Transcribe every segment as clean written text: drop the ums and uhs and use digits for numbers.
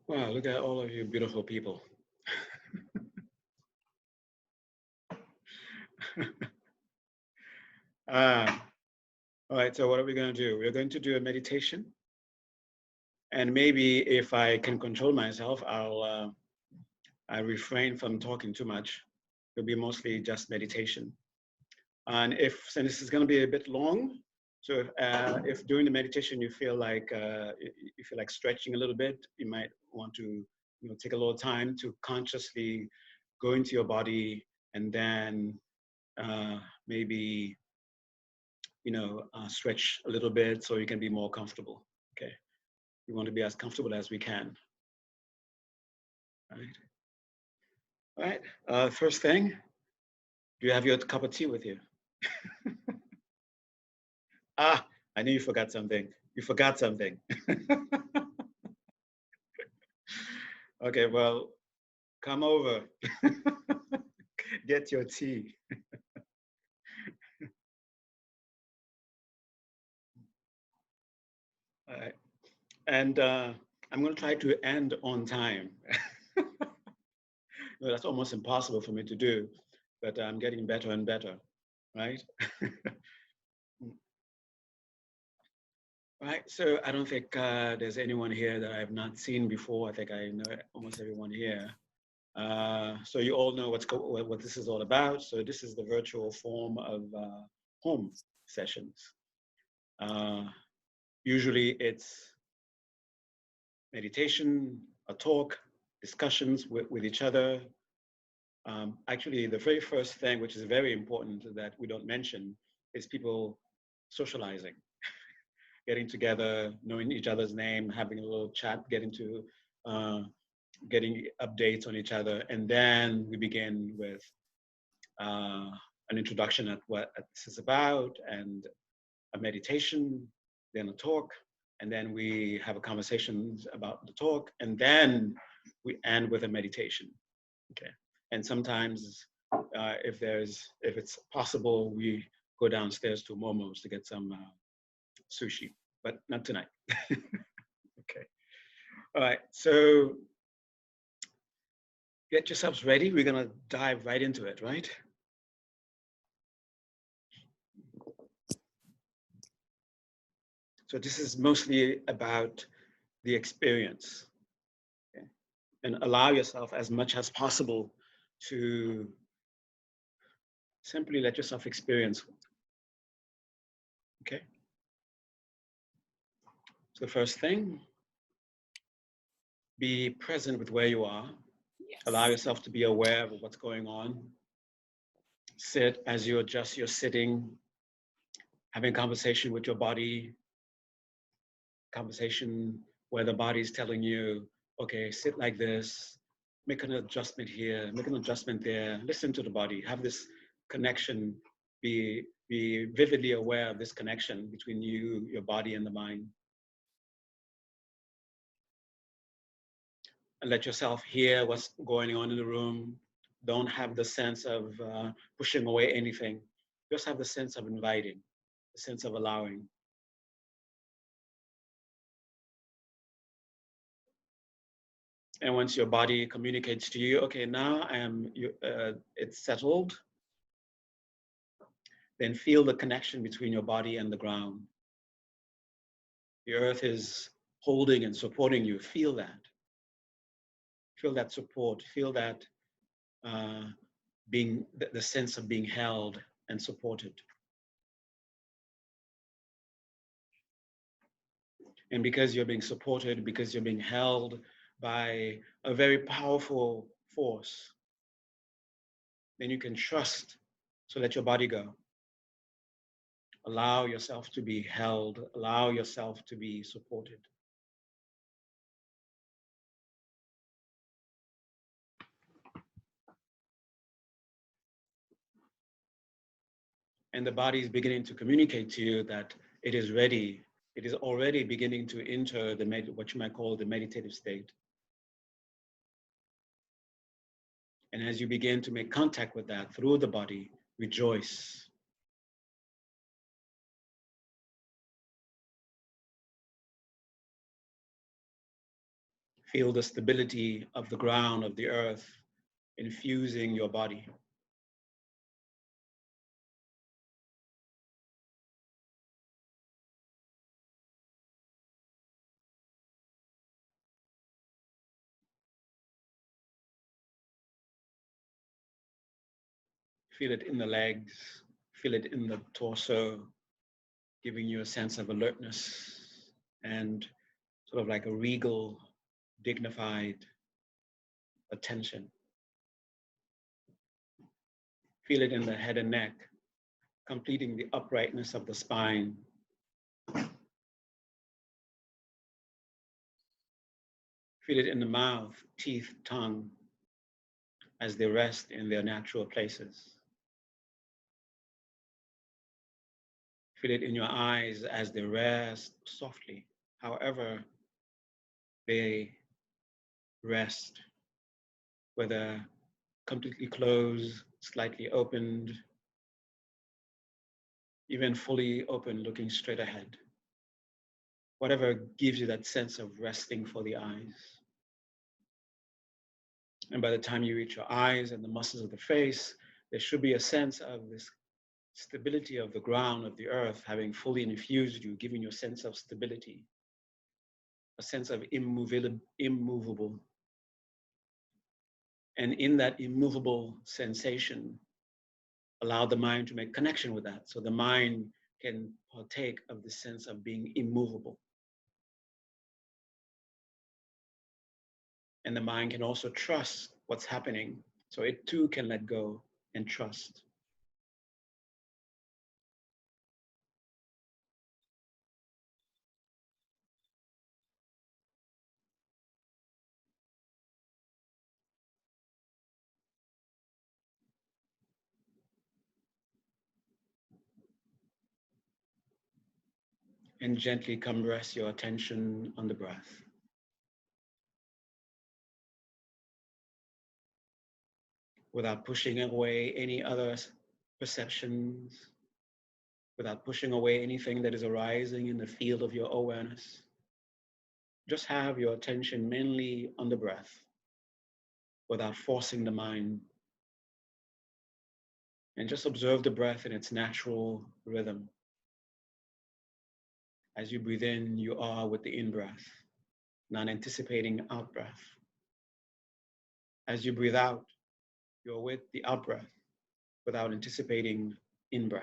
Wow, look at all of you beautiful people. All right, so what are we going to do? We're going to do a meditation. And maybe if I can control myself, I'll refrain from talking too much. It'll be mostly just meditation. And since this is going to be a bit long, so if during the meditation you feel like stretching a little bit, you might want to take a little time to consciously go into your body and then maybe stretch a little bit so you can be more comfortable. Okay, we want to be as comfortable as we can. All right. First thing, do you have your cup of tea with you? Ah, I knew you forgot something. You forgot something. Okay, well, come over. Get your tea. All right. And I'm going to try to end on time. No, that's almost impossible for me to do, but I'm getting better and better, right? Right, so I don't think there's anyone here that I have not seen before. I think I know almost everyone here. So you all know what this is all about. So this is the virtual form of home sessions. Usually it's meditation, a talk, discussions with each other. Actually, the very first thing, which is very important that we don't mention, is people socializing. Getting together, knowing each other's name, having a little chat, getting updates on each other, and then we begin with an introduction at what this is about, and a meditation, then a talk, and then we have a conversation about the talk, and then we end with a meditation. Okay, and sometimes if it's possible, we go downstairs to Momo's to get some sushi, but not tonight. Okay. All right. So get yourselves ready. We're going to dive right into it, right? So this is mostly about the experience. Okay? And allow yourself as much as possible to simply let yourself experience. Okay. So the first thing, be present with where you are. Yes. Allow yourself to be aware of what's going on. Sit as you adjust your sitting, having conversation with your body, conversation where the body is telling you, okay, sit like this, make an adjustment here, make an adjustment there, listen to the body, have this connection, be vividly aware of this connection between you, your body, and the mind. And let yourself hear what's going on in the room. Don't have the sense of pushing away anything. Just have the sense of inviting, the sense of allowing. And once your body communicates to you, okay, now it's settled, then feel the connection between your body and the ground. The earth is holding and supporting you. Feel that. Feel that support. Feel that the sense of being held and supported. And because you're being supported, because you're being held by a very powerful force, then you can trust. So let your body go. Allow yourself to be held. Allow yourself to be supported. And the body is beginning to communicate to you that it is ready. It is already beginning to enter what you might call the meditative state. And as you begin to make contact with that through the body, rejoice. Feel the stability of the ground, of the earth, infusing your body. Feel it in the legs, feel it in the torso, giving you a sense of alertness and sort of like a regal, dignified attention. Feel it in the head and neck, completing the uprightness of the spine. Feel it in the mouth, teeth, tongue, as they rest in their natural places. Feel it in your eyes as they rest softly, however they rest, whether completely closed, slightly opened, even fully open, looking straight ahead. Whatever gives you that sense of resting for the eyes. And by the time you reach your eyes and the muscles of the face, there should be a sense of this stability of the ground, of the earth, having fully infused you, giving you a sense of stability, a sense of immovable. And in that immovable sensation, allow the mind to make connection with that. So the mind can partake of the sense of being immovable. And the mind can also trust what's happening. So it too can let go and trust. And gently come rest your attention on the breath. Without pushing away any other perceptions, without pushing away anything that is arising in the field of your awareness. Just have your attention mainly on the breath without forcing the mind. And just observe the breath in its natural rhythm. As you breathe in, you are with the in-breath, not anticipating out-breath. As you breathe out, you're with the out-breath without anticipating in-breath.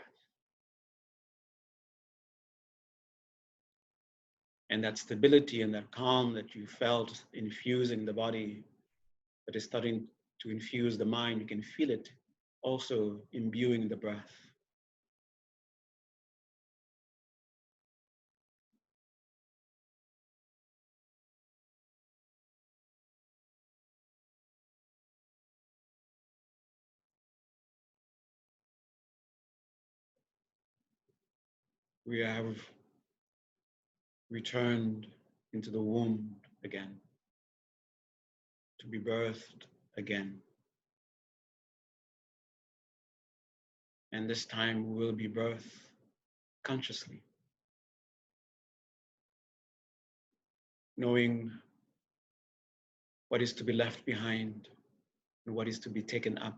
And that stability and that calm that you felt infusing the body, that is starting to infuse the mind, you can feel it also imbuing the breath. We have returned into the womb again, to be birthed again. And this time we will be birthed consciously, knowing what is to be left behind and what is to be taken up.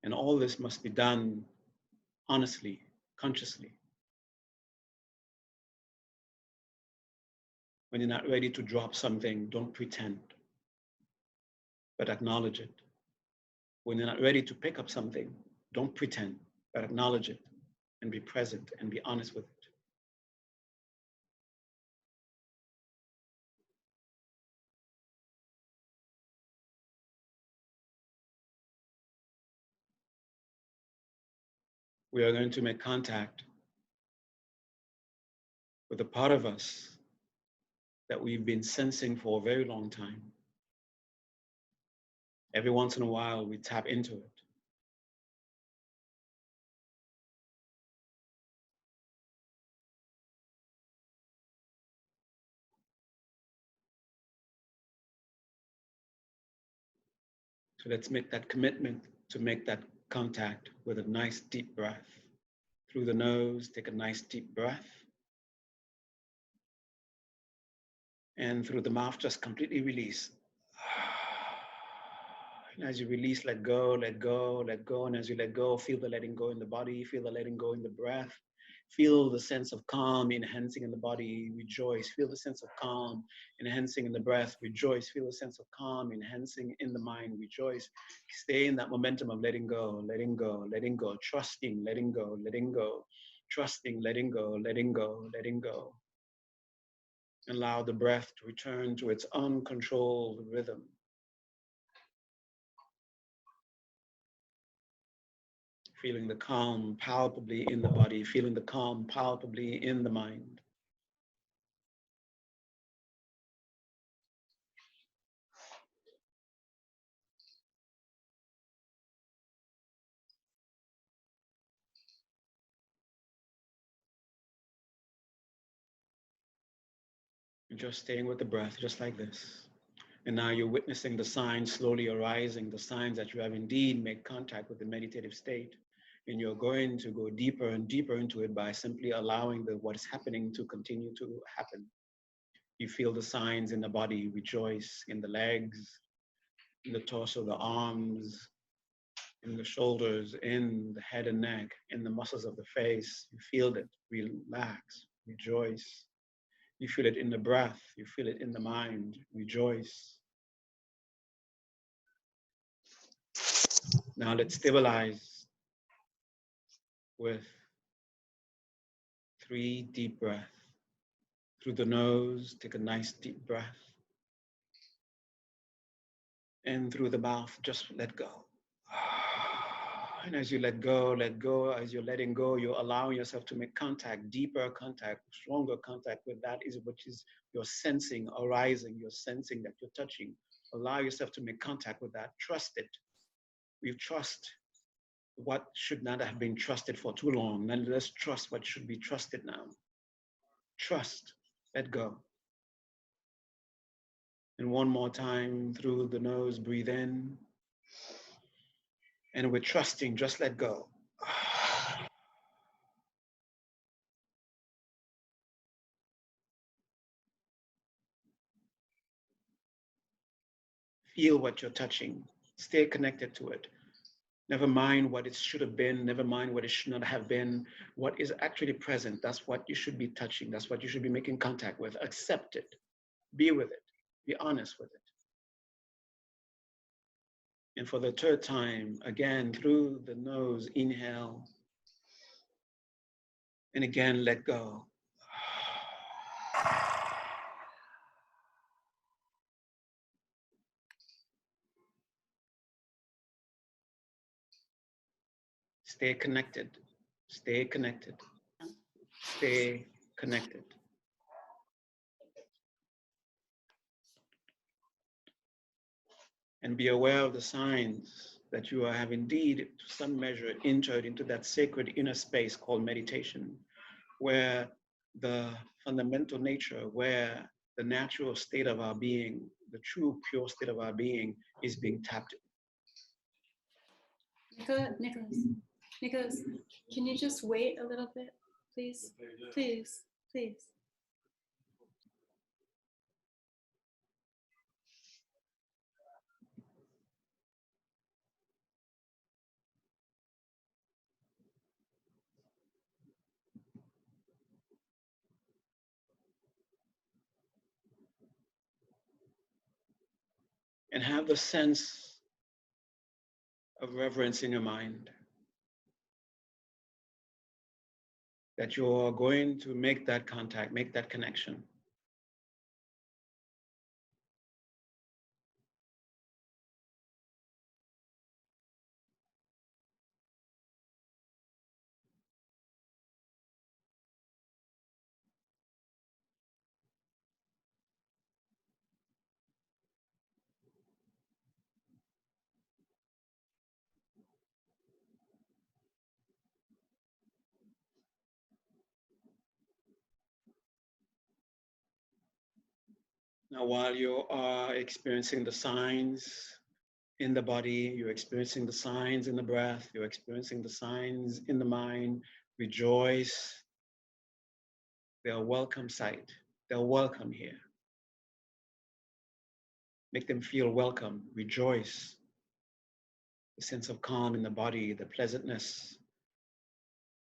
And all this must be done honestly, consciously. When you're not ready to drop something, don't pretend, but acknowledge it. When you're not ready to pick up something, don't pretend, but acknowledge it and be present and be honest with it. We are going to make contact with a part of us that we've been sensing for a very long time. Every once in a while, we tap into it. So let's make that commitment to make that contact with a nice deep breath Through the nose, take a nice deep breath. And through the mouth, just completely release. And as you release, let go, let go, let go. And as you let go, feel the letting go in the body, feel the letting go in the breath. Feel the sense of calm enhancing in the body, rejoice. Feel the sense of calm enhancing in the breath, rejoice. Feel the sense of calm enhancing in the mind, rejoice. Stay in that momentum of letting go, letting go, letting go, trusting, letting go, letting go, trusting, letting go, letting go, letting go. Allow the breath to return to its uncontrolled rhythm. Feeling the calm palpably in the body, feeling the calm palpably in the mind. You're just staying with the breath, just like this. And now you're witnessing the signs slowly arising, the signs that you have indeed made contact with the meditative state. And you're going to go deeper and deeper into it by simply allowing what is happening to continue to happen. You feel the signs in the body, rejoice in the legs, in the torso, the arms, in the shoulders, in the head and neck, in the muscles of the face. You feel it, relax, rejoice. You feel it in the breath, you feel it in the mind, rejoice. Now let's stabilize with 3 deep breaths. Through the nose, take a nice deep breath. And through the mouth, just let go. And as you let go, as you're letting go, you're allowing yourself to make contact, deeper contact, stronger contact with that is which is your sensing arising, you're sensing that you're touching. Allow yourself to make contact with that. Trust it. We trust what should not have been trusted for too long. Then let's trust what should be trusted now. Trust, let go. And one more time through the nose, breathe in. And with trusting, just let go. Feel what you're touching. Stay connected to it. Never mind what it should have been. Never mind what it should not have been. What is actually present, that's what you should be touching. That's what you should be making contact with. Accept it. Be with it. Be honest with it. And for the third time, again, through the nose, inhale. And again, let go. Stay connected. Stay connected. Stay connected. And be aware of the signs that you have indeed, to some measure, entered into that sacred inner space called meditation, where the fundamental nature, where the natural state of our being, the true pure state of our being is being tapped. Nicholas, can you just wait a little bit, please? Please, please. And have the sense of reverence in your mind that you're going to make that contact, make that connection. Now, while you are experiencing the signs in the body, you're experiencing the signs in the breath, you're experiencing the signs in the mind, Rejoice. They're a welcome sight. They're welcome here. Make them feel welcome. Rejoice. The sense of calm in the body, the pleasantness,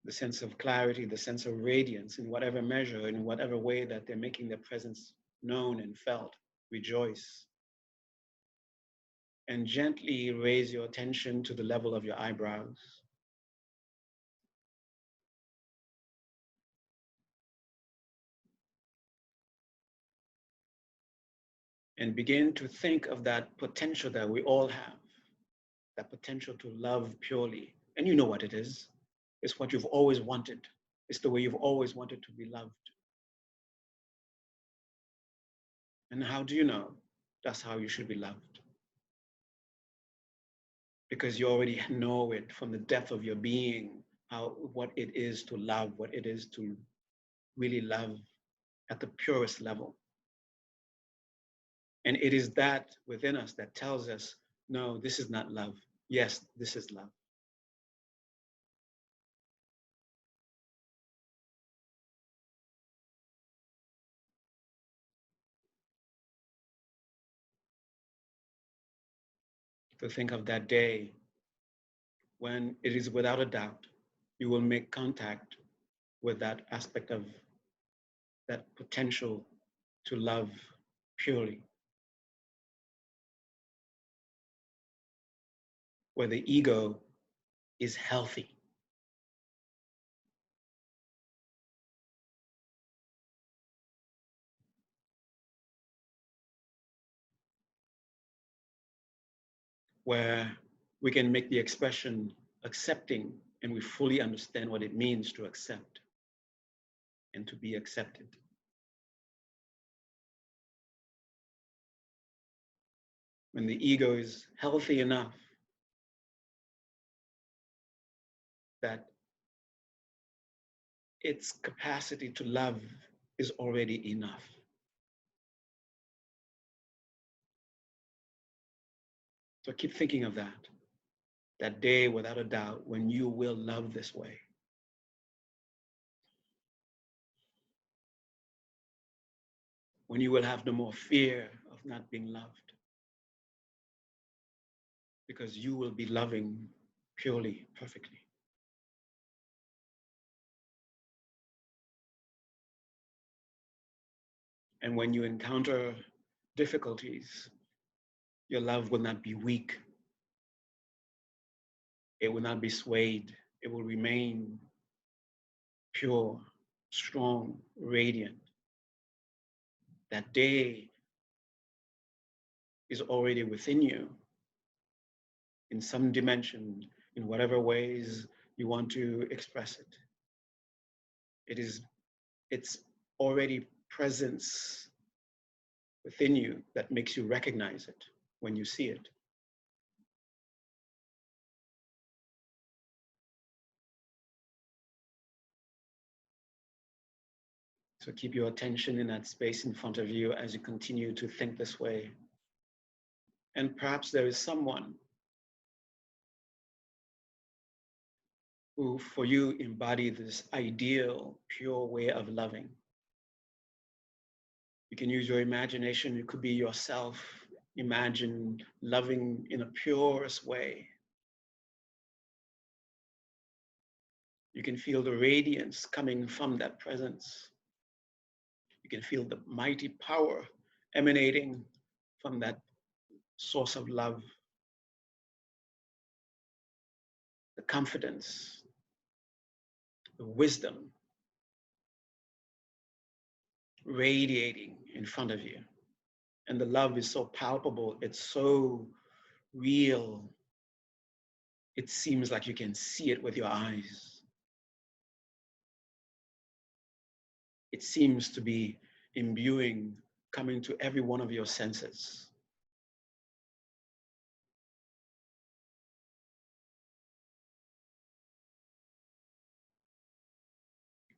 the sense of clarity, the sense of radiance in whatever measure, in whatever way that they're making their presence known and felt. Rejoice. And gently raise your attention to the level of your eyebrows. And begin to think of that potential that we all have, that potential to love purely. And you know what it is. It's what you've always wanted. It's the way you've always wanted to be loved. And how do you know that's how you should be loved? Because you already know it from the depth of your being, what it is to love, what it is to really love at the purest level. And it is that within us that tells us, no, this is not love. Yes, this is love. To think of that day when it is without a doubt, you will make contact with that aspect of that potential to love purely, where the ego is healthy. Where we can make the expression accepting and we fully understand what it means to accept and to be accepted. When the ego is healthy enough that its capacity to love is already enough. So keep thinking of that day without a doubt when you will love this way. When you will have no more fear of not being loved. Because you will be loving purely, perfectly. And when you encounter difficulties, your love will not be weak. It will not be swayed. It will remain pure, strong, radiant. That day is already within you in some dimension, in whatever ways you want to express it. It's already presence within you that makes you recognize it when you see it. So keep your attention in that space in front of you as you continue to think this way. And perhaps there is someone who for you embody this ideal, pure way of loving. You can use your imagination. It could be yourself. Imagine loving in a purest way. You can feel the radiance coming from that presence. You can feel the mighty power emanating from that source of love. The confidence, the wisdom radiating in front of you. And the love is so palpable, it's so real. It seems like you can see it with your eyes. It seems to be imbuing, coming to every one of your senses.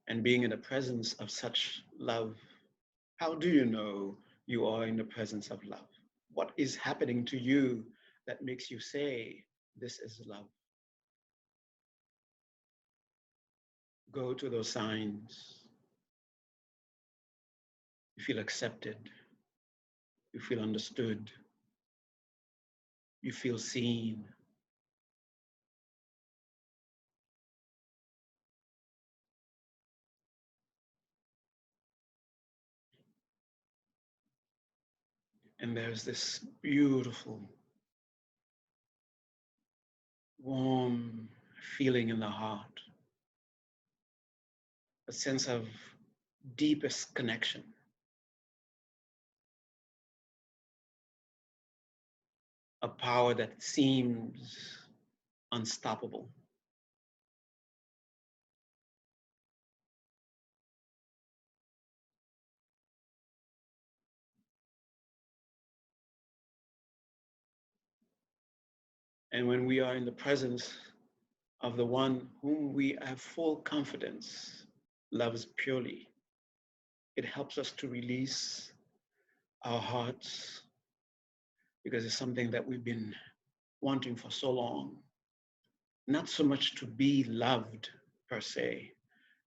And being in the presence of such love, how do you know you are in the presence of love? What is happening to you that makes you say, this is love? Go to those signs. You feel accepted. You feel understood. You feel seen. And there's this beautiful, warm feeling in the heart, a sense of deepest connection, a power that seems unstoppable. And when we are in the presence of the one whom we have full confidence loves purely, it helps us to release our hearts because it's something that we've been wanting for so long. Not so much to be loved per se,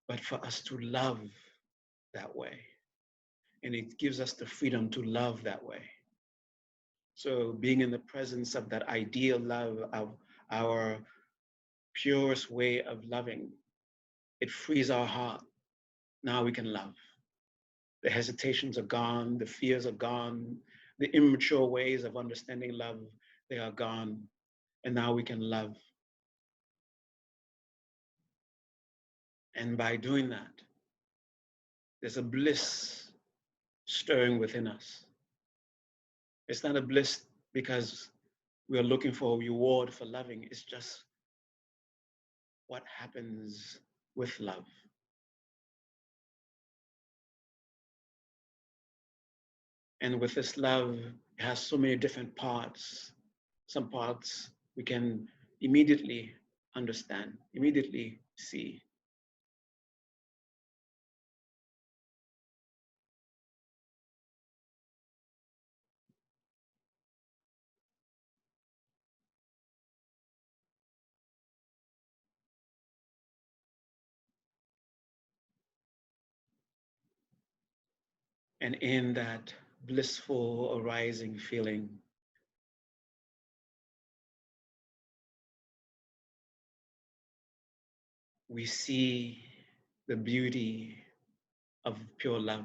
but for us to love that way. And it gives us the freedom to love that way. So being in the presence of that ideal love, of our purest way of loving, it frees our heart. Now we can love. The hesitations are gone, the fears are gone, the immature ways of understanding love, they are gone. And now we can love. And by doing that, there's a bliss stirring within us. It's not a bliss because we are looking for a reward for loving. It's just what happens with love. And with this love, it has so many different parts. Some parts we can immediately understand, immediately see. And in that blissful arising feeling, we see the beauty of pure love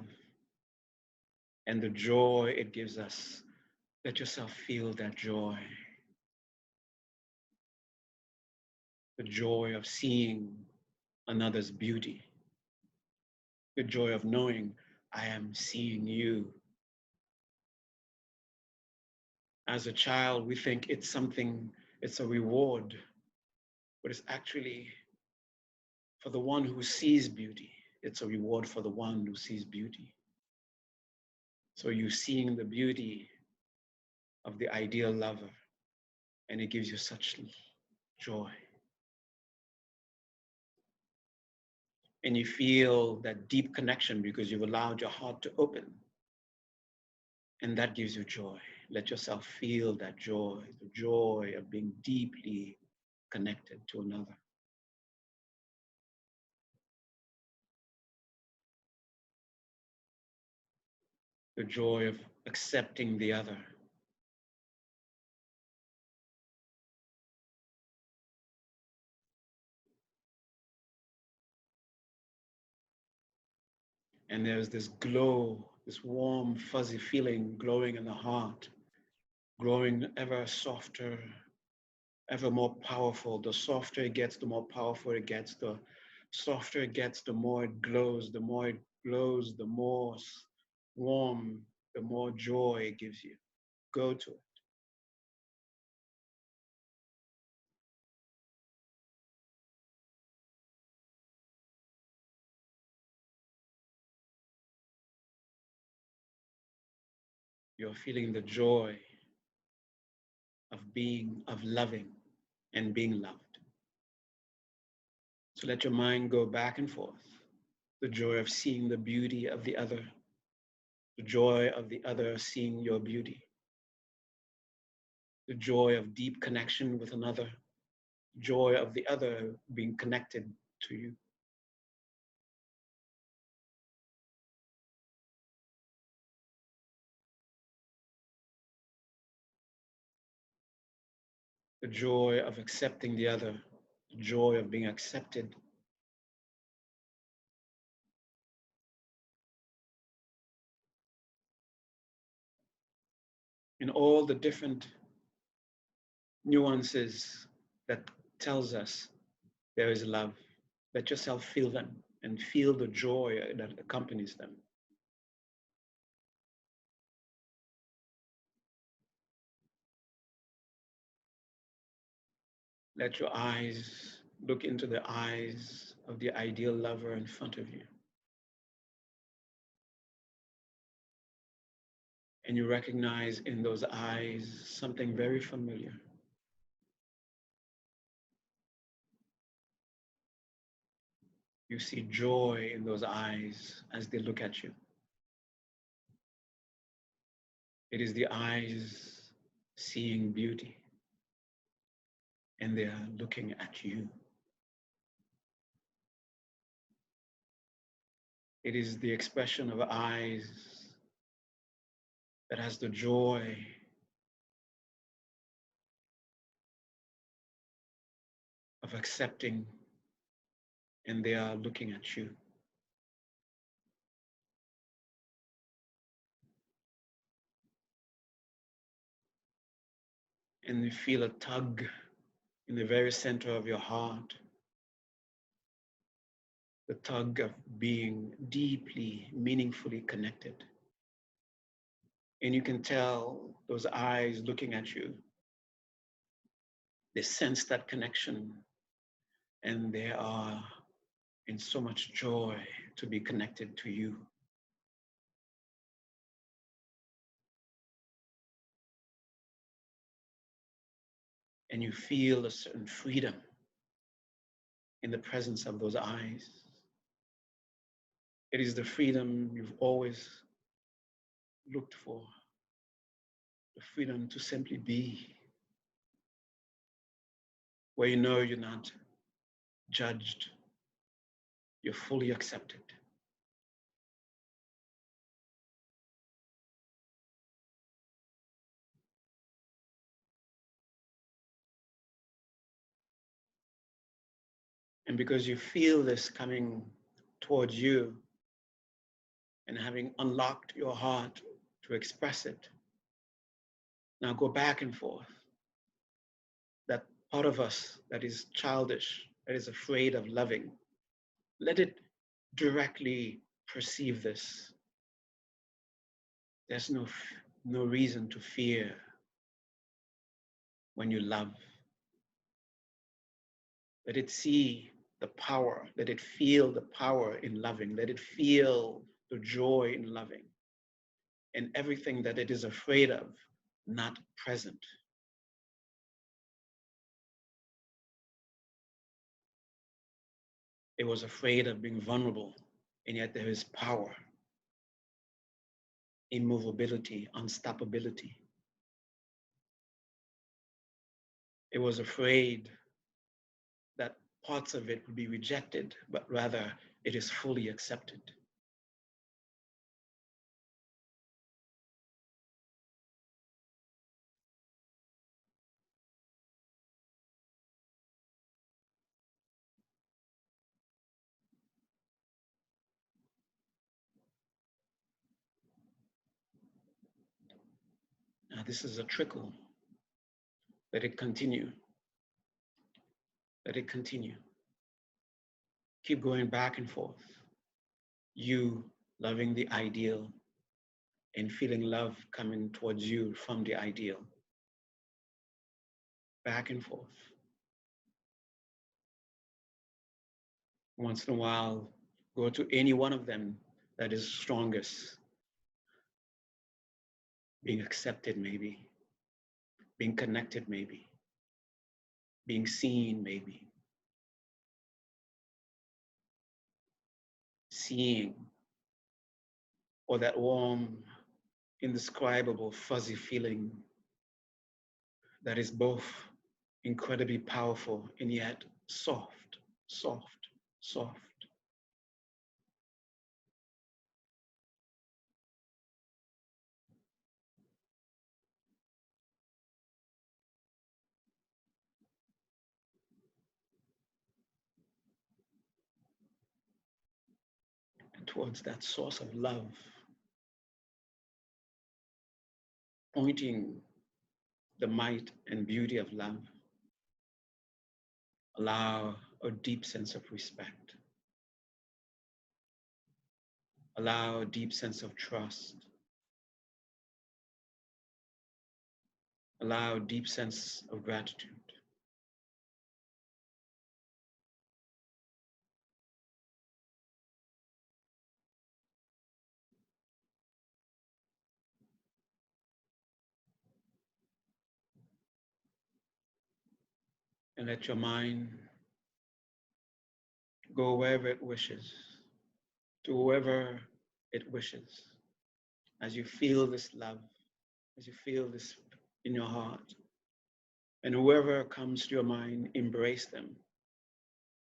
and the joy it gives us. Let yourself feel that joy, the joy of seeing another's beauty, the joy of knowing I am seeing you. As a child, we think it's something, it's a reward, but it's actually for the one who sees beauty. It's a reward for the one who sees beauty. So you're seeing the beauty of the ideal lover, and it gives you such joy. And you feel that deep connection because you've allowed your heart to open. And that gives you joy. Let yourself feel that joy, the joy of being deeply connected to another. The joy of accepting the other. And there's this glow, this warm, fuzzy feeling glowing in the heart, growing ever softer, ever more powerful. The softer it gets, the more powerful it gets. The softer it gets, the more it glows. The more it glows, the more warm, the more joy it gives you. Go to it. You're feeling the joy of being, of loving and being loved. So let your mind go back and forth. The joy of seeing the beauty of the other, the joy of the other seeing your beauty, the joy of deep connection with another, joy of the other being connected to you. the joy of accepting the other, the joy of being accepted. In all the different nuances that tells us there is love. Let yourself feel them and feel the joy that accompanies them. Let your eyes look into the eyes of the ideal lover in front of you. And you recognize in those eyes something very familiar. You see joy in those eyes as they look at you. It is the eyes seeing beauty, and they are looking at you. It is the expression of eyes that has the joy of accepting, and they are looking at you. And you feel a tug in the very center of your heart, the tug of being deeply, meaningfully connected. And you can tell those eyes looking at you, they sense that connection, and they are in so much joy to be connected to you. And you feel a certain freedom in the presence of those eyes. It is the freedom you've always looked for, the freedom to simply be, where you know you're not judged, you're fully accepted. And because you feel this coming towards you and having unlocked your heart to express it, now go back and forth. That part of us that is childish, that is afraid of loving, let it directly perceive this. There's no reason to fear when you love. Let it see the power, let it feel the power in loving, let it feel the joy in loving, and everything that it is afraid of, not present. It was afraid of being vulnerable, and yet there is power, immovability, unstoppability. It was afraid that parts of it would be rejected, but rather it is fully accepted. Now, this is a trickle. Let it continue. Let it continue. Keep going back and forth. You loving the ideal and feeling love coming towards you from the ideal. Back and forth. Once in a while, go to any one of them that is strongest. Being accepted, maybe. Being connected, maybe. Being seen, maybe. Seeing, or that warm, indescribable, fuzzy feeling that is both incredibly powerful and yet soft, soft, soft. towards that source of love, pointing the might and beauty of love. Allow a deep sense of respect. Allow a deep sense of trust. Allow a deep sense of gratitude. And let your mind go wherever it wishes, to whoever it wishes. As you feel this love, as you feel this in your heart, and whoever comes to your mind, embrace them.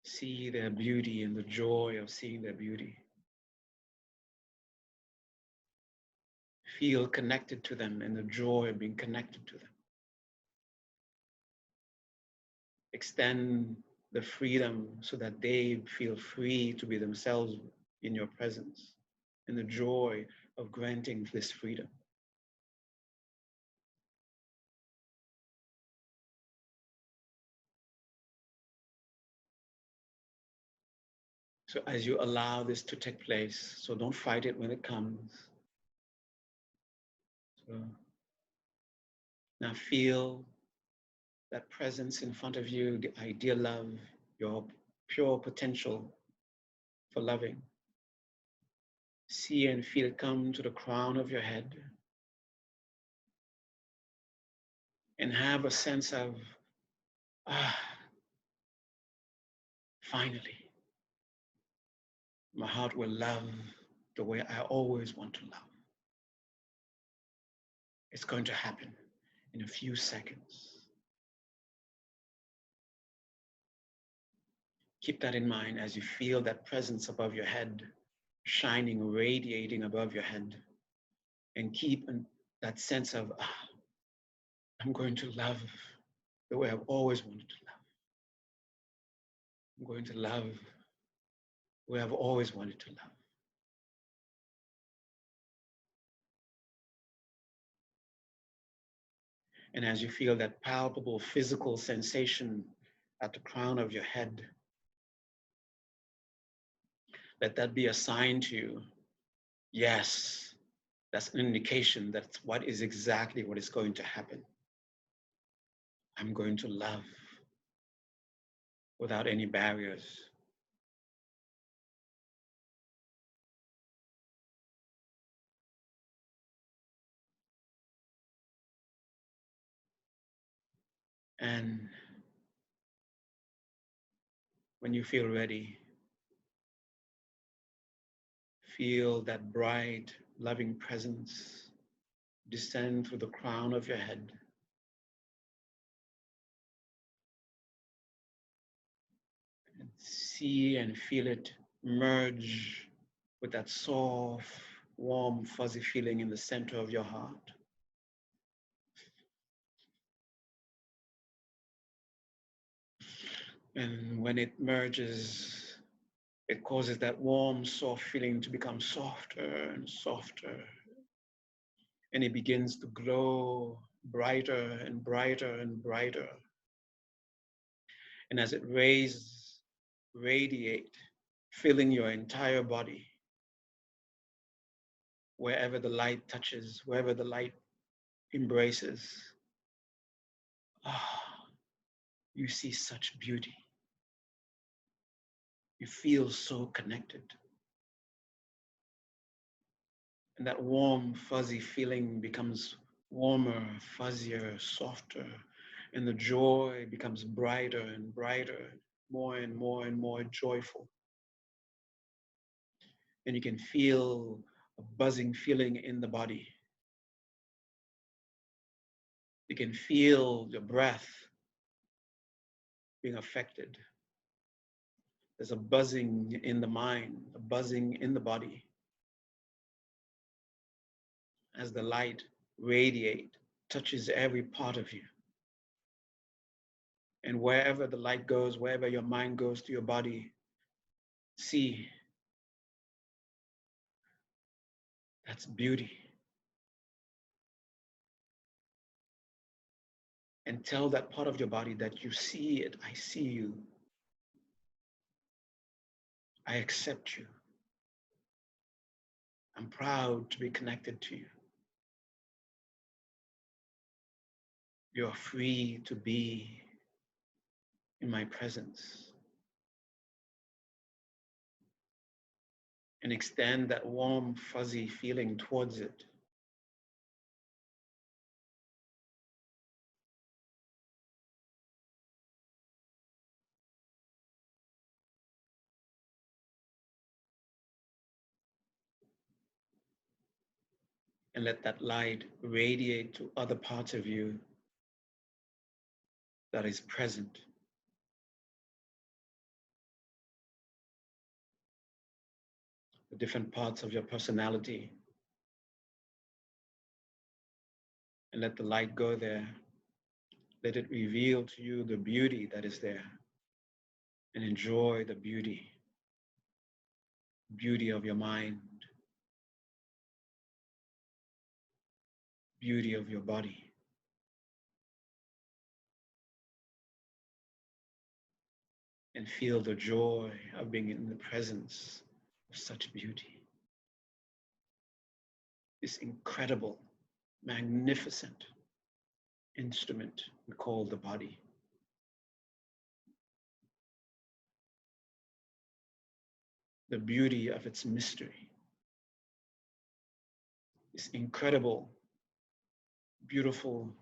See their beauty and the joy of seeing their beauty. Feel connected to them and the joy of being connected to them. Extend the freedom so that they feel free to be themselves in your presence, and the joy of granting this freedom. So as you allow this to take place, so don't fight it when it comes. So now feel that presence in front of you, the ideal love, your pure potential for loving. See and feel it come to the crown of your head, and have a sense of, finally, my heart will love the way I always want to love. It's going to happen in a few seconds. Keep that in mind as you feel that presence above your head, shining, radiating above your head. And keep that sense of, I'm going to love the way I've always wanted to love. I'm going to love the way I've always wanted to love. And as you feel that palpable physical sensation at the crown of your head, let that be a sign to you. Yes, that's an indication that's what is exactly what is going to happen. I'm going to love without any barriers. And when you feel ready, feel that bright, loving presence descend through the crown of your head. And see and feel it merge with that soft, warm, fuzzy feeling in the center of your heart. And when it merges, it causes that warm, soft feeling to become softer and softer. And it begins to glow brighter and brighter and brighter. And as it radiate, filling your entire body, wherever the light touches, wherever the light embraces, you see such beauty. You feel so connected. And that warm, fuzzy feeling becomes warmer, fuzzier, softer, and the joy becomes brighter and brighter, more and more and more joyful. And you can feel a buzzing feeling in the body. You can feel your breath being affected. There's a buzzing in the mind, a buzzing in the body. As the light radiates, touches every part of you. And wherever the light goes, wherever your mind goes to your body, see That's beauty. And tell that part of your body that you see it. I see you. I accept you. I'm proud to be connected to you. You're free to be in my presence. And extend that warm, fuzzy feeling towards it. And let that light radiate to other parts of you that is present. The different parts of your personality. And let the light go there. Let it reveal to you the beauty that is there. And enjoy the beauty of your mind, beauty of your body. And feel the joy of being in the presence of such beauty. This incredible, magnificent instrument we call the body. The beauty of its mystery. This incredible, beautiful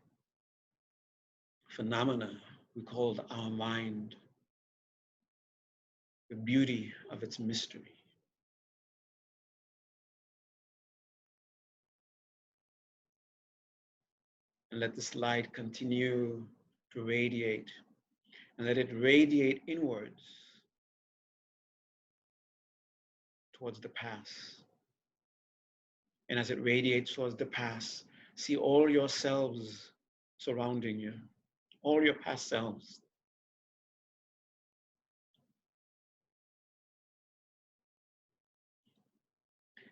phenomena we call our mind. The beauty of its mystery. And let this light continue to radiate. And let it radiate inwards towards the past. And as it radiates towards the past, see all your selves surrounding you, all your past selves.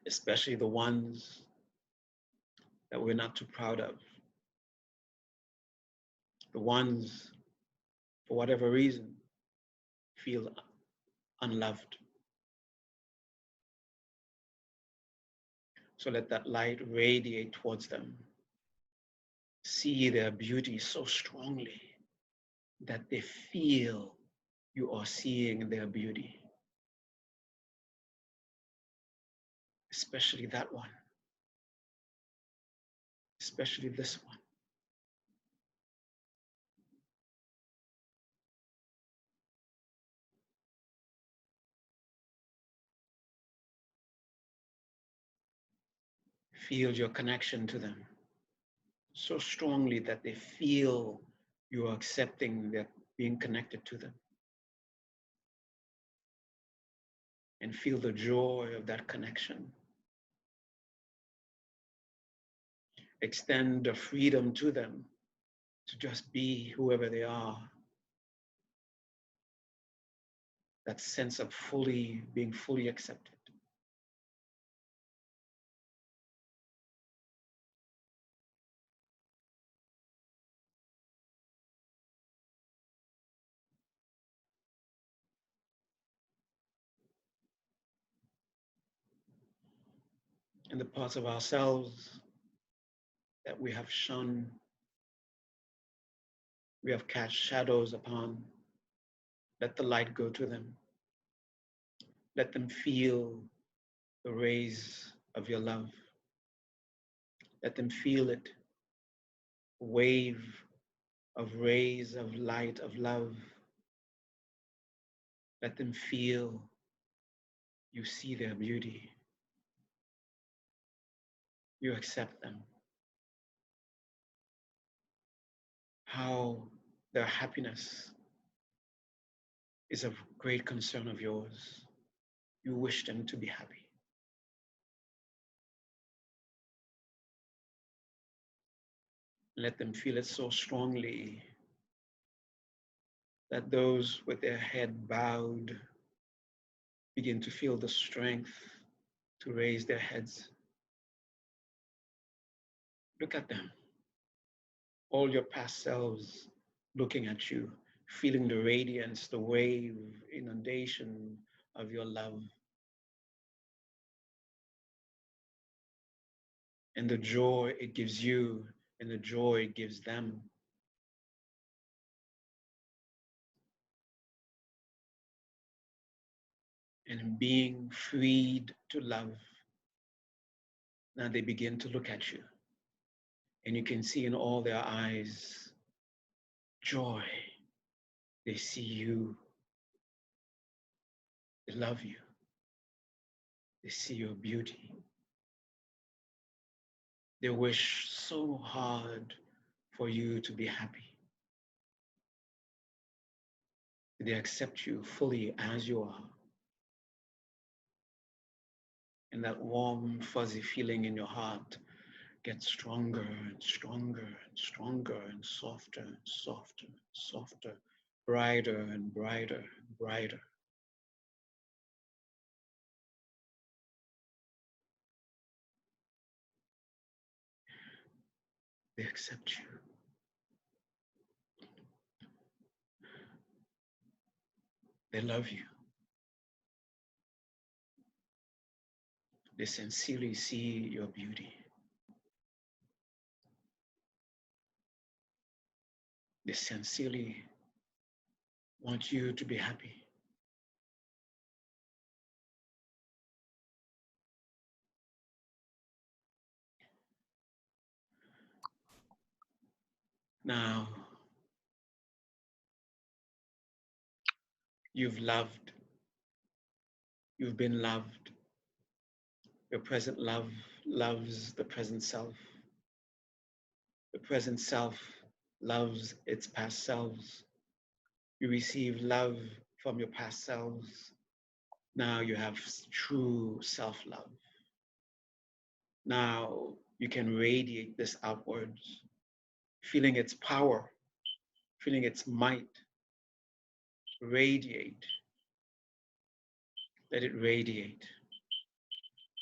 Especially the ones that we're not too proud of. The ones, for whatever reason, feel unloved. So let that light radiate towards them. See their beauty so strongly that they feel you are seeing their beauty. Especially that one. Especially this one. Feel your connection to them so strongly that they feel you are accepting that being connected to them. And feel the joy of that connection. Extend the freedom to them to just be whoever they are. That sense of being fully accepted. And the parts of ourselves that we have shunned, we have cast shadows upon, let the light go to them. Let them feel the rays of your love. Let them feel it, a wave of rays of light, of love. Let them feel you see their beauty. You accept them. How their happiness is of great concern of yours. You wish them to be happy. Let them feel it so strongly that those with their head bowed begin to feel the strength to raise their heads. Look at them. All your past selves looking at you, feeling the radiance, the wave, inundation of your love, and the joy it gives you, and the joy it gives them. And being freed to love, now they begin to look at you, and you can see in all their eyes joy. They see you, they love you, they see your beauty. They wish so hard for you to be happy. They accept you fully as you are. And that warm, fuzzy feeling in your heart gets stronger and stronger and stronger and softer and softer and softer, brighter and brighter and brighter. They accept you. They love you. They sincerely see your beauty. They sincerely want you to be happy. Now, you've loved. You've been loved. Your present love loves the present self. The present self loves its past selves. You receive love from your past selves. Now you have true self-love. Now you can radiate this outwards, feeling its power, feeling its might. Radiate. Let it radiate.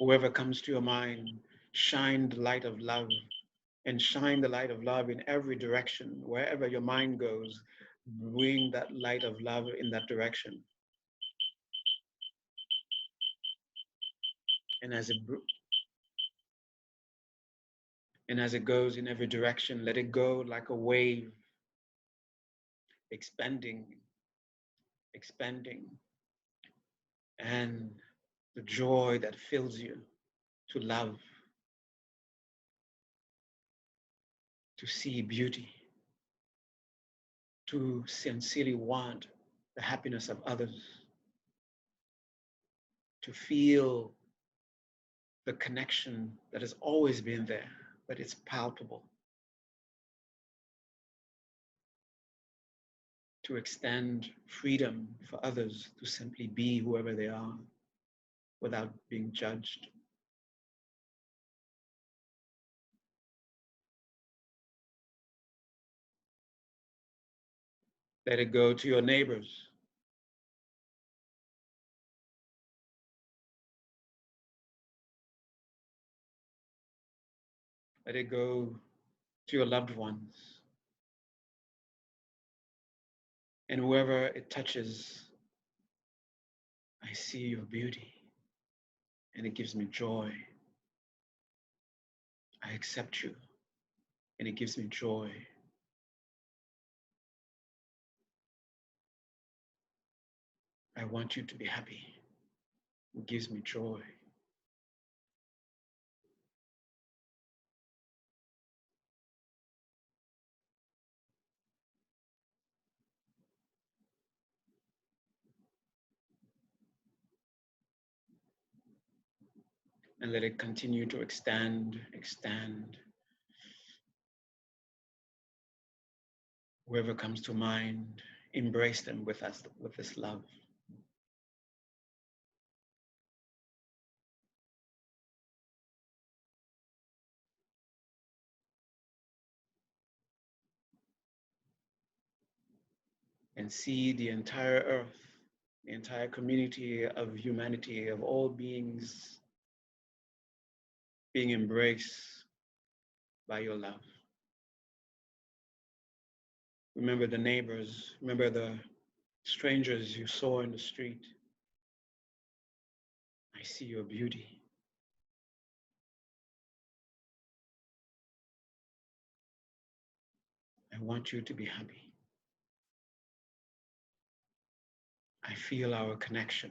Whoever comes to your mind, shine the light of love, and shine the light of love in every direction. Wherever your mind goes, bring that light of love in that direction. And as it goes in every direction, let it go like a wave, expanding, expanding. And the joy that fills you to love, to see beauty, to sincerely want the happiness of others, to feel the connection that has always been there, but it's palpable, to extend freedom for others to simply be whoever they are without being judged. Let it go to your neighbors. Let it go to your loved ones. And whoever it touches, I see your beauty, and it gives me joy. I accept you, and it gives me joy. I want you to be happy. It gives me joy. And let it continue to extend, expand. Whoever comes to mind, embrace them with us, with this love. And see the entire earth, the entire community of humanity, of all beings being embraced by your love. Remember the neighbors, remember the strangers you saw in the street. I see your beauty. I want you to be happy. I feel our connection.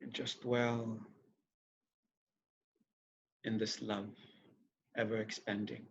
And just dwell in this love, ever expanding.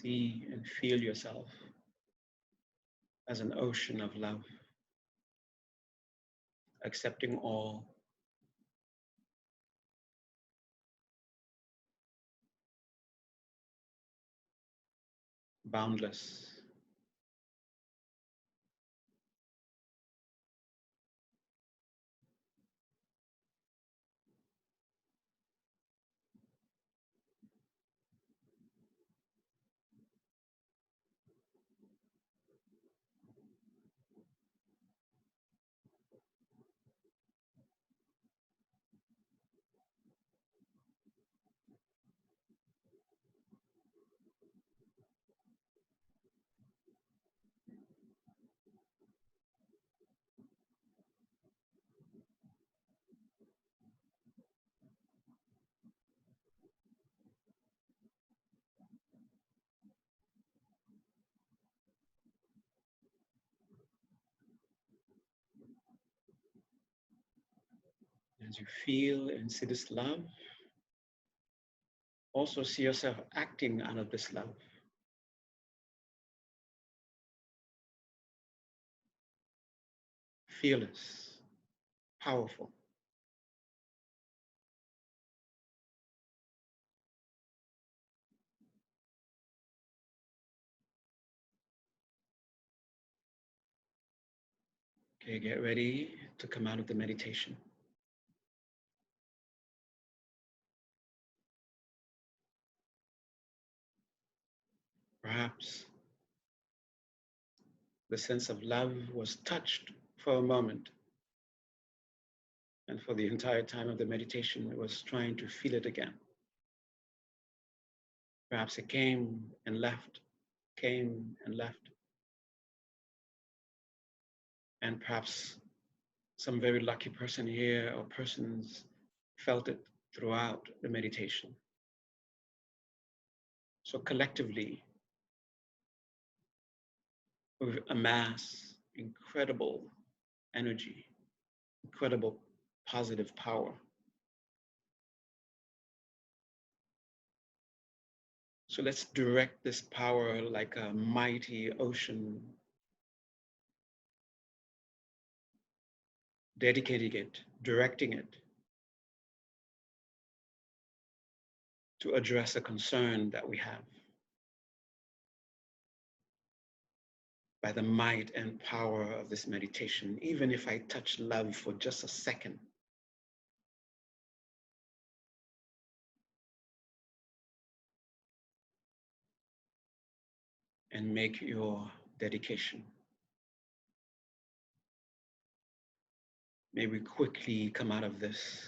See and feel yourself as an ocean of love, accepting all, boundless. As you feel and see this love, also see yourself acting out of this love. Fearless, powerful. Okay, get ready to come out of the meditation. Perhaps the sense of love was touched for a moment, and for the entire time of the meditation, it was trying to feel it again. Perhaps it came and left, came and left. And perhaps some very lucky person here or persons felt it throughout the meditation. So collectively, we've amassed incredible energy, incredible positive power. So let's direct this power like a mighty ocean, dedicating it, directing it to address a concern that we have. By the might and power of this meditation, even if I touch love for just a second, and make your dedication. May we quickly come out of this.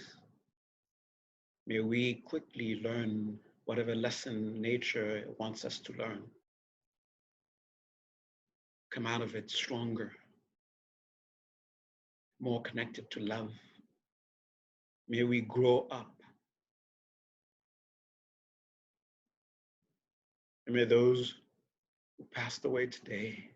May we quickly learn whatever lesson nature wants us to learn. Come out of it stronger, more connected to love, May we grow up. And may those who passed away today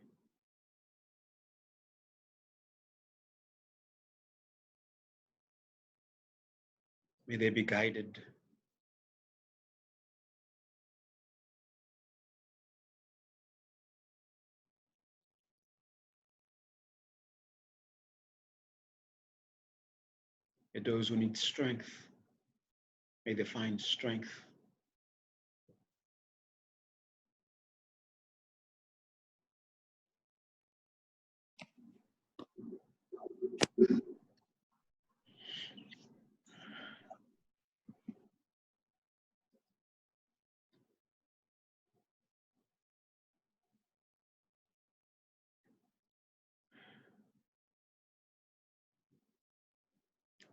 may they be guided. May those who need strength, may they find strength.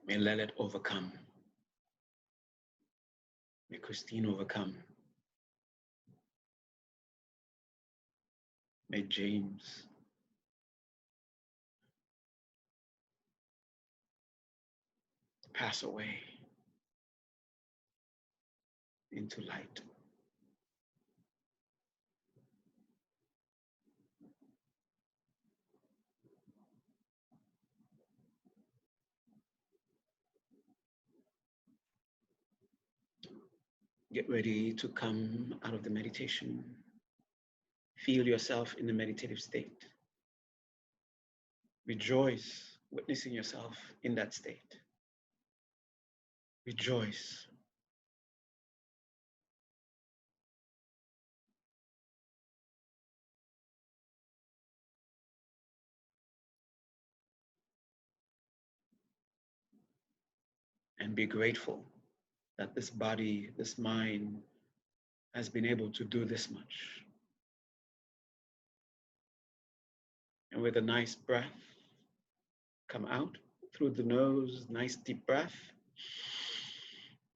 May Lelet overcome. May Christine overcome. May James pass away into light. Get ready to come out of the meditation. Feel yourself in the meditative state. Rejoice, witnessing yourself in that state. Rejoice. And be grateful that this body, this mind has been able to do this much. And with a nice breath, come out through the nose, nice deep breath.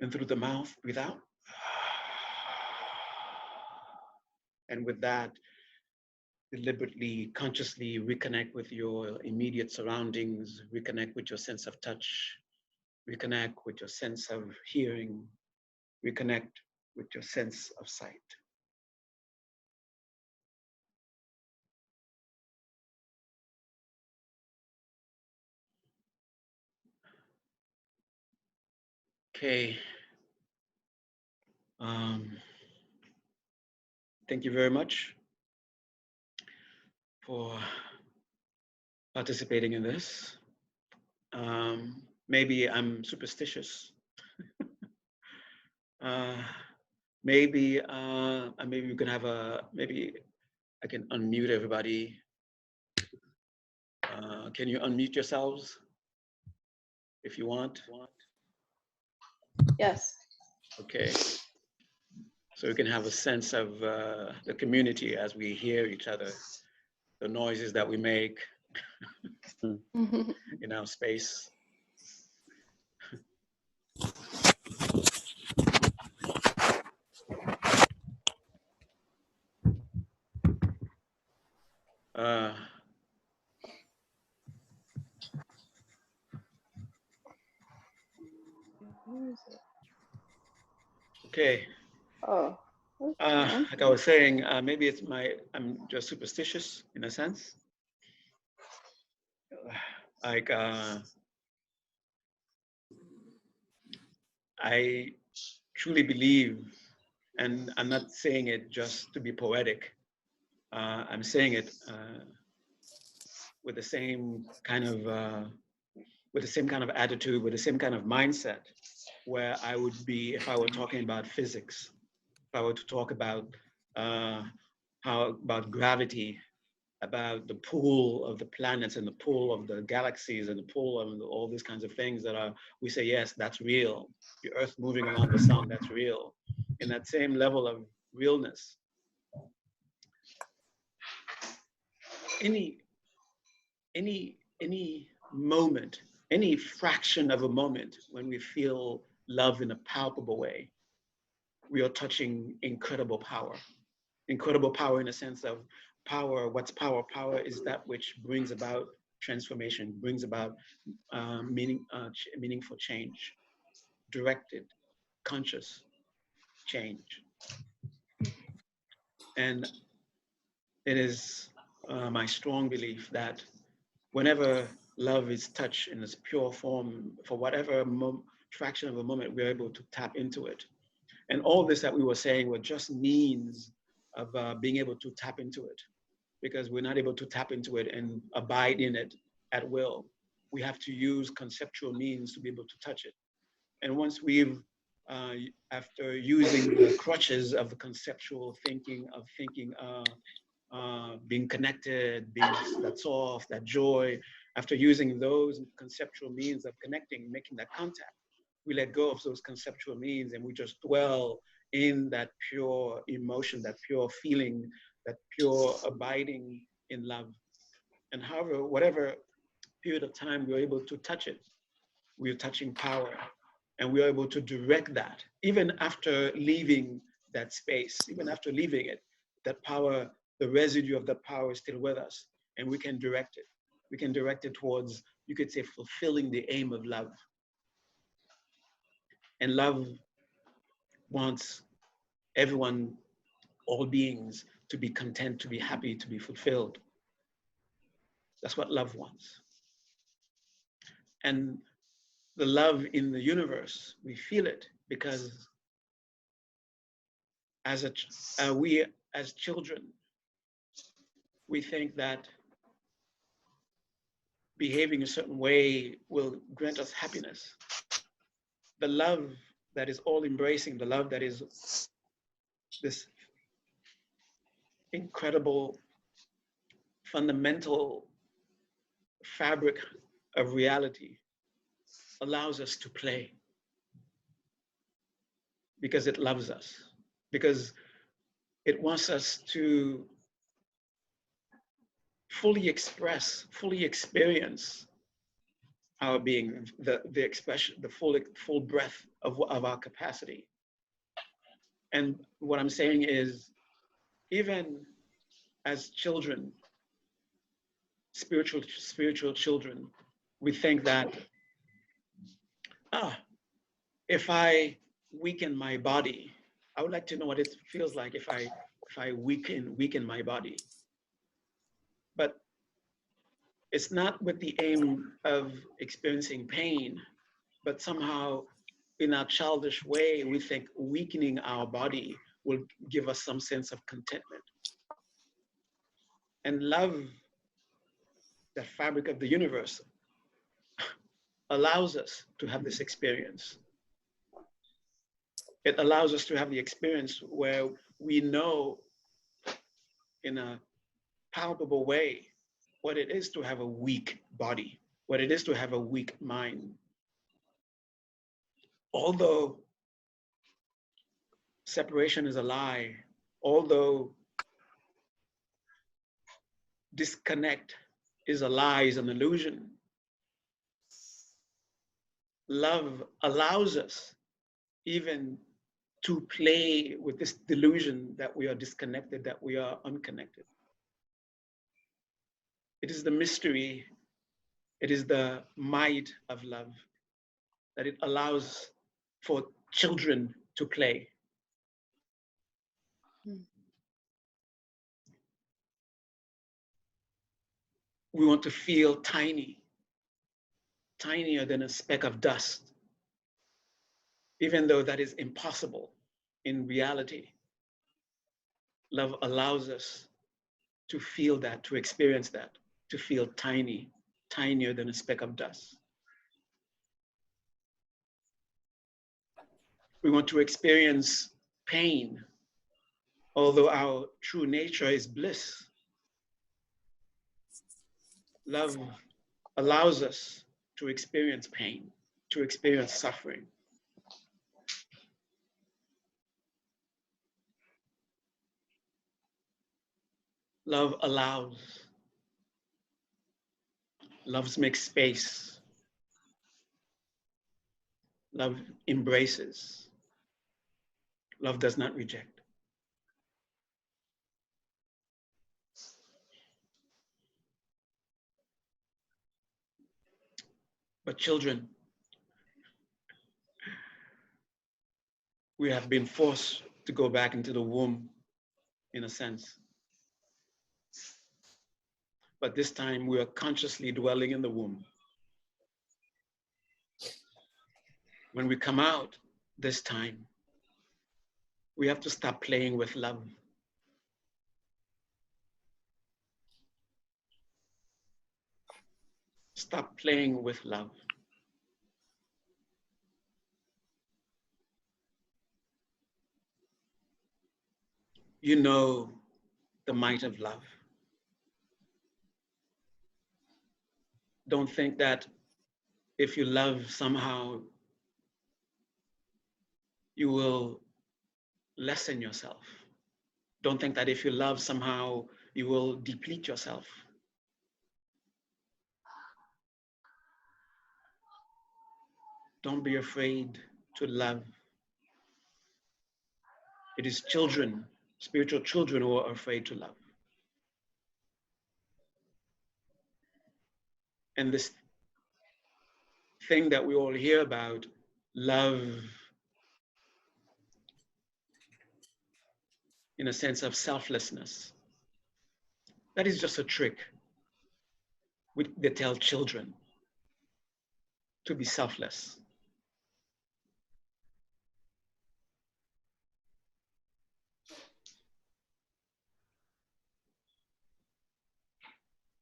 And through the mouth, breathe out. And with that, deliberately, consciously reconnect with your immediate surroundings, reconnect with your sense of touch, reconnect with your sense of hearing, reconnect with your sense of sight. Okay. Thank you very much for participating in this. Maybe I'm superstitious. Maybe we can have maybe I can unmute everybody. Can you unmute yourselves if you want? Yes. Okay. So we can have a sense of the community as we hear each other, the noises that we make in our space. Okay. Oh. Like I was saying, maybe I'm just superstitious in a sense. Like I truly believe, and I'm not saying it just to be poetic. I'm saying it with the same kind of attitude, with the same kind of mindset, where I would be if I were talking about physics, if I were to talk about about gravity, about the pull of the planets and the pull of the galaxies and the pull of all these kinds of things we say, yes, that's real. The Earth moving around the sun, that's real. In that same level of realness, any moment, any fraction of a moment when we feel love in a palpable way, we are touching incredible power. Incredible power in a sense of power. What's power? Power is that which brings about transformation, brings about meaningful change. directed, conscious change. And it is my strong belief that whenever love is touched in its pure form, for whatever fraction of a moment, we're able to tap into it. And all this that we were saying were just means of being able to tap into it, because we're not able to tap into it and abide in it at will. We have to use conceptual means to be able to touch it. And once we've, after using the crutches of the conceptual thinking, of thinking, being connected, being that soft, that joy, after using those conceptual means of connecting, making that contact, we let go of those conceptual means and we just dwell in that pure emotion, that pure feeling, that pure abiding in love. And however, whatever period of time we're able to touch it, we're touching power, and we're able to direct that. Even after leaving that space, even after leaving it, that power, the residue of that power is still with us, and we can direct it. We can direct it towards, you could say, fulfilling the aim of love. And love wants everyone, all beings, to be content, to be happy, to be fulfilled. That's what love wants. And the love in the universe, we feel it because we as children, we think that behaving a certain way will grant us happiness. The love that is all embracing, the love that is this incredible, fundamental fabric of reality, allows us to play because it loves us, because it wants us to fully express, fully experience our being, the expression, the full breadth of our capacity. And what I'm saying is, even as children, spiritual children, we think that, if I weaken my body, I would like to know what it feels like if I weaken my body. But it's not with the aim of experiencing pain, but somehow in our childish way, we think weakening our body will give us some sense of contentment. And love, the fabric of the universe, allows us to have this experience. It allows us to have the experience where we know in a palpable way what it is to have a weak body, what it is to have a weak mind. Although separation is a lie, although disconnect is a lie, is an illusion, love allows us even to play with this delusion that we are disconnected, that we are unconnected. It is the mystery, it is the might of love that it allows for children to play. We want to feel tiny, tinier than a speck of dust, even though that is impossible in reality. Love allows us to feel that, to experience that, to feel tiny, tinier than a speck of dust. We want to experience pain, although our true nature is bliss. Love allows us to experience pain, to experience suffering. Love allows. Love makes space. Love embraces. Love does not reject. But children, We have been forced to go back into the womb, in a sense. But this time we are consciously dwelling in the womb. When we come out this time, we have to stop playing with love. Stop playing with love. You know the might of love. Don't think that if you love somehow, you will lessen yourself. Don't think that if you love somehow, you will deplete yourself. Don't be afraid to love. It is children, spiritual children, who are afraid to love. And this thing that we all hear about, love in a sense of selflessness, that is just a trick. They tell children to be selfless.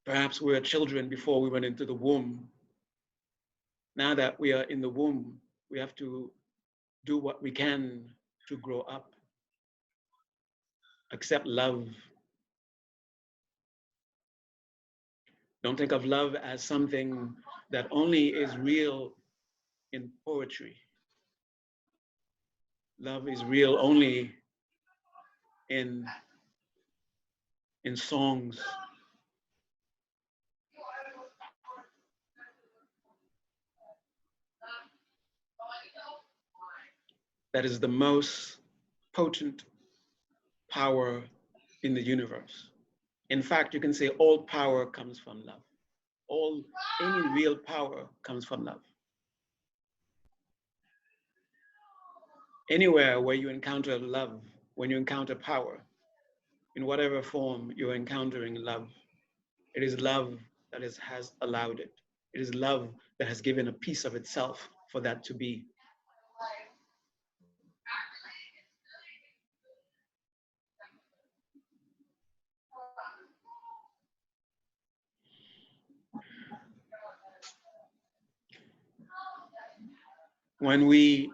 Perhaps we were children before we went into the womb. Now that we are in the womb, we have to do what we can to grow up. Accept love. Don't think of love as something that only is real in poetry. Love is real only in songs. That is the most potent power in the universe. In fact, you can say all power comes from love. Any real power comes from love. Anywhere where you encounter love, when you encounter power, in whatever form you're encountering love, it is love that has allowed it. It is love that has given a piece of itself for that to be. When we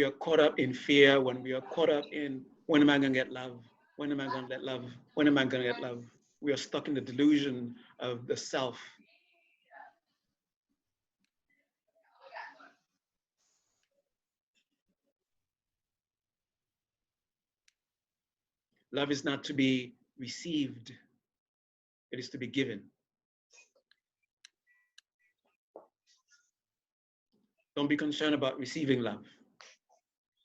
are caught up in fear, when we are caught up in, when am I going to get love? When am I going to get love? When am I going to get love? We are stuck in the delusion of the self. Love is not to be received, it is to be given. Don't be concerned about receiving love.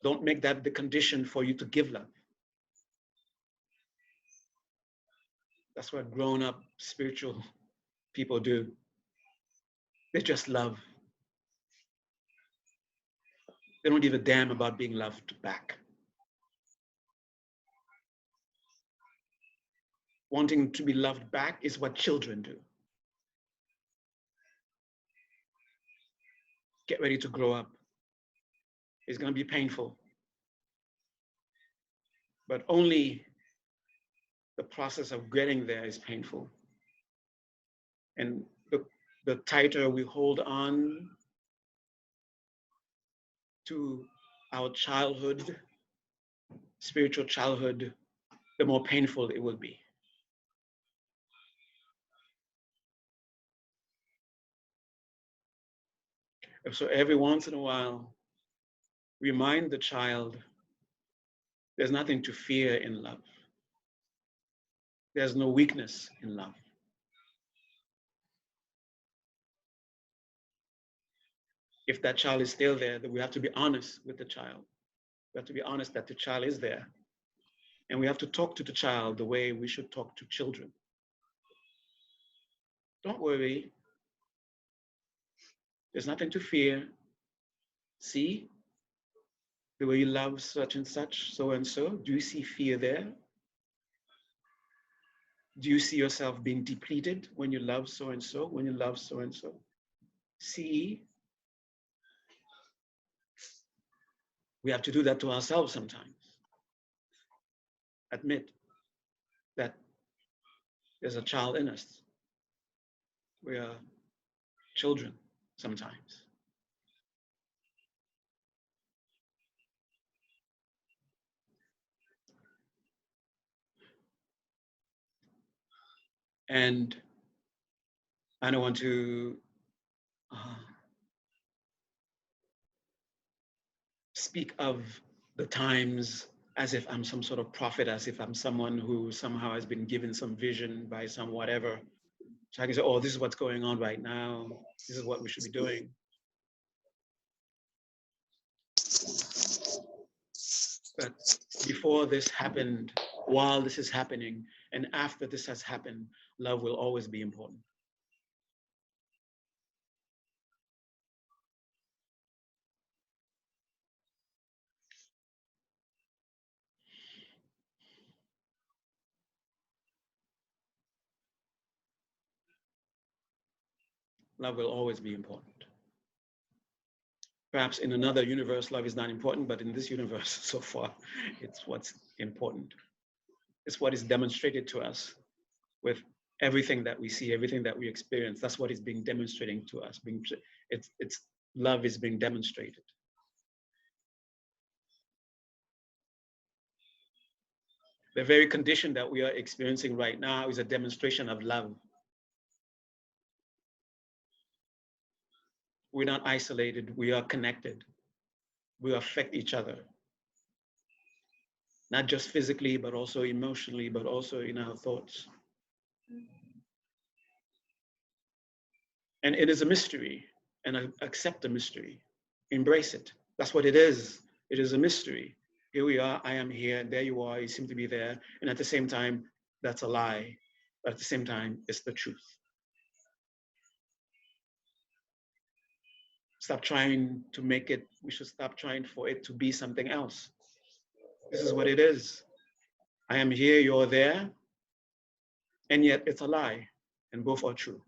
Don't make that the condition for you to give love. That's what grown-up spiritual people do. They just love. They don't give a damn about being loved back. Wanting to be loved back is what children do. Get ready to grow up. It's going to be painful. But only the process of getting there is painful. And the tighter we hold on to our childhood, spiritual childhood, the more painful it will be. So every once in a while, remind the child there's nothing to fear in love. There's no weakness in love. If that child is still there, then we have to be honest with the child. We have to be honest that the child is there. And we have to talk to the child the way we should talk to children. Don't worry. There's nothing to fear. See the way you love such and such, so and so. Do you see fear there? Do you see yourself being depleted when you love so and so, when you love so and so? See, we have to do that to ourselves sometimes. Admit that there's a child in us. We are children sometimes. And I don't want to speak of the times as if I'm some sort of prophet, as if I'm someone who somehow has been given some vision by some whatever. So I can say, oh, this is what's going on right now. This is what we should be doing. But before this happened, while this is happening, and after this has happened, love will always be important. Love will always be important. Perhaps in another universe, love is not important, but in this universe, so far, it's what's important. It's what is demonstrated to us with everything that we see, everything that we experience. That's what is being demonstrating to us. It's love is being demonstrated. The very condition that we are experiencing right now is a demonstration of love. We're not isolated, we are connected. We affect each other. Not just physically, but also emotionally, but also in our thoughts. And it is a mystery, and I accept the mystery. Embrace it. That's what it is. It is a mystery. Here we are, I am here, and there you are, you seem to be there. And at the same time, that's a lie. But at the same time, it's the truth. Stop trying to make it, we should stop trying for it to be something else. This is what it is. I am here, you're there, and yet it's a lie, and both are true.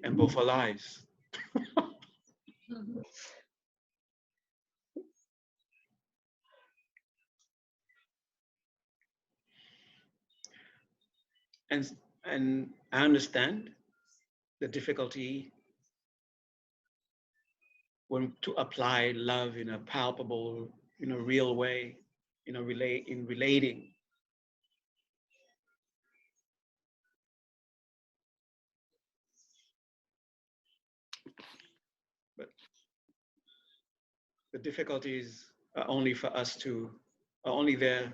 And both are lies. And I understand the difficulty when to apply love in a palpable, in a real way, in relating. But the difficulties are only for us to, are only there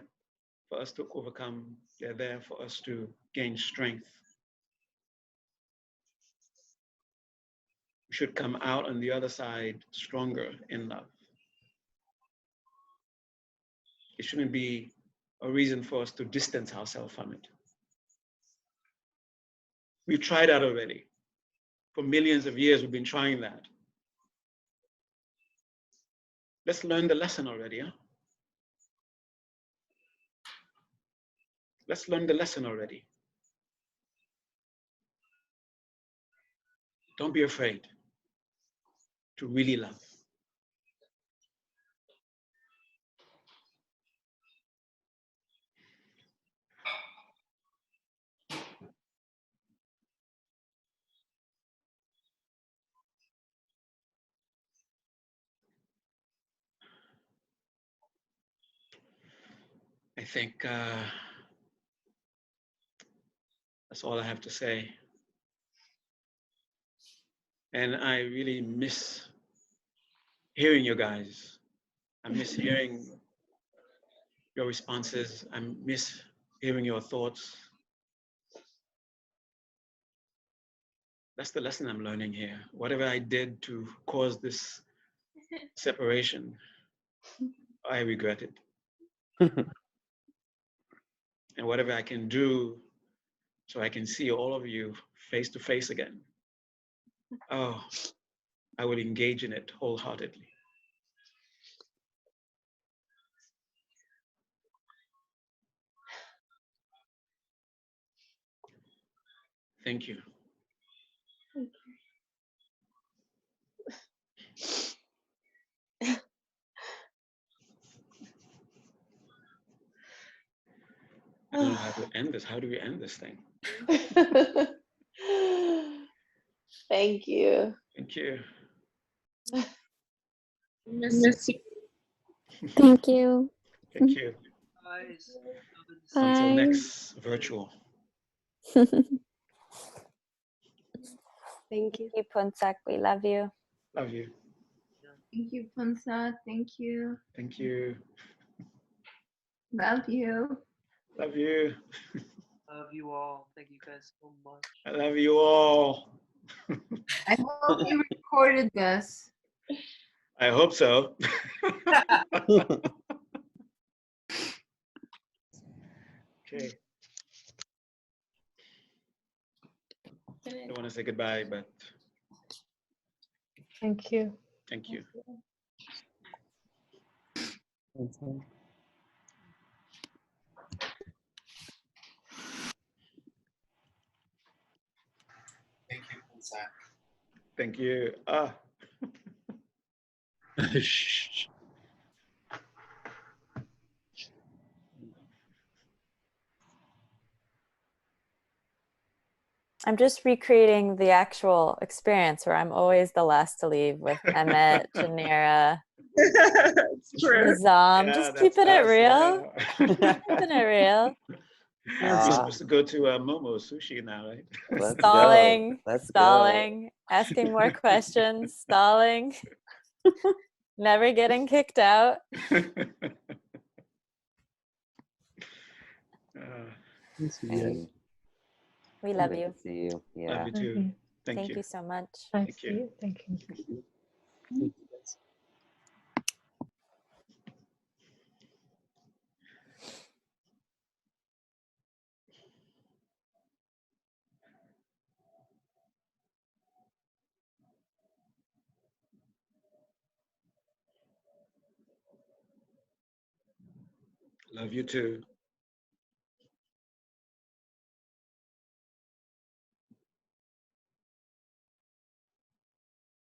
for us to overcome. They're there for us to gain strength. We should come out on the other side stronger in love. It shouldn't be a reason for us to distance ourselves from it. We've tried that already. For millions of years, we've been trying that. Let's learn the lesson already, huh? Let's learn the lesson already. Don't be afraid to really love. I think that's all I have to say. And I really miss hearing you guys. I miss hearing your responses. I miss hearing your thoughts. That's the lesson I'm learning here. Whatever I did to cause this separation, I regret it. And whatever I can do so I can see all of you face to face again, oh, I will engage in it wholeheartedly. Thank you. I don't know how to end this. How do we end this thing? Thank you. Thank you. Miss you. Thank you. Thank you. Guys. Until Bye. next virtual. Thank you. Thank you, Phuntsok. We love you. Love you. Thank you, Phuntsok. Thank you. Thank you. Love you. Love you. Love you all. Thank you guys so much. I love you all. I hope you recorded this. I hope so. Okay. I don't want to say goodbye, but Thank you. thank you. Thank you, Phuntsok. Thank you. Ah. I'm just recreating the actual experience where I'm always the last to leave with Emmett, Janira, It's true. Nizam. Yeah, Just that's keeping it us, real. yeah. Keeping it real. We're supposed to go to Momo Sushi now, right? Let's Stalling, go. Let's stalling, asking more questions, stalling, never getting kicked out. And We love good you. to see you. Yeah. Love you too. Thank you. so much. Thank you. Thank you. Love you too.